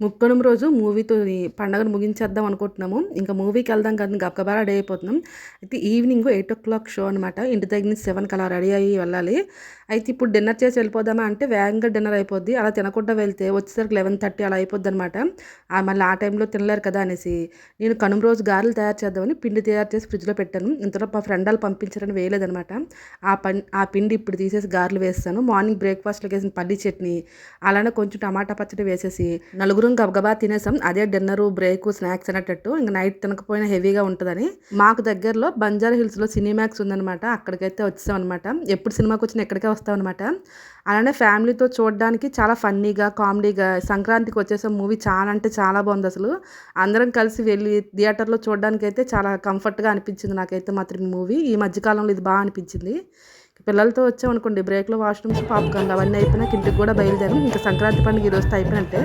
ముక్కనుమ రోజు మూవీతో ఈ పండగను ముగించేద్దాం అనుకుంటున్నాము. ఇంకా మూవీకెళ్దాం కదా! గబగబా రెడీ అయిపోతున్నాం. అయితే ఈవినింగ్ 8:00 షో అనమాట. ఇంటి దగ్గర నుంచి 7కి అలా రెడీ అయ్యి వెళ్ళాలి. అయితే ఇప్పుడు డిన్నర్ చేసి వెళ్ళిపోదామా అంటే వేగంగా డిన్నర్ అయిపోద్ది. అలా తినకుండా వెళ్తే వచ్చేసరికి 11:30 అలా అయిపోద్దనమాట. మళ్ళీ ఆ టైంలో తినలేరు కదా అనేసి నేను కనుమ రోజు గారెలు తయారు చేద్దామని పిండి తయారు చేసి ఫ్రిడ్జ్‌లో పెట్టాను. ఇంతలో మా ఫ్రెండ్ ఆళ్ళు పంపించారని వేయలేదనమాట. ఆ పిండి ఇప్పుడు తీసేసి గారెలు వేసేసాను. మార్నింగ్ బ్రేక్‌ఫాస్ట్‌లోకేసిన పల్లీ చట్నీ, అలానే కొంచెం టమాటా పచ్చడి వేసేసి నలుగురం గబగబా తినేసాం. అదే డిన్నరు, బ్రేకు, స్నాక్స్ అనేటట్టు. ఇంక నైట్ తినకపోయినా హెవీగా ఉంటదని. మాకు దగ్గరలో బంజారా హిల్స్‌లో సినీమాక్స్ ఉందనమాట. అక్కడికైతే వచ్చేసామనమాట. ఎప్పుడు సినిమాకొచ్చినా ఇక్కడికే వస్తామనమాట. అలానే ఫ్యామిలీతో చూడడానికి చాలా ఫన్నీగా, కామెడీగా సంక్రాంతికి వచ్చేసాం. మూవీ చాలా అంటే చాలా బావుందసలు. అందరం కలిసి వెళ్ళి థియేటర్‌లో చూడడానికైతే చాలా కంఫర్ట్‌గా అనిపించింది నాకైతే మాత్రం ఈ మూవీ. ఈ మధ్య కాలంలో ఇది బా అనిపించింది. పిల్లలతో వచ్చామనుకోండి బ్రేక్‌లో వాష్‌రూమ్స్, పాప్‌కార్న్‌లు అవన్నీ అయిపోయినాక ఇంటికి కూడా బయలుదేరాం. ఇంక సంక్రాంతి పండుగ ఈ రోజుతో అయిపోయినట్టే.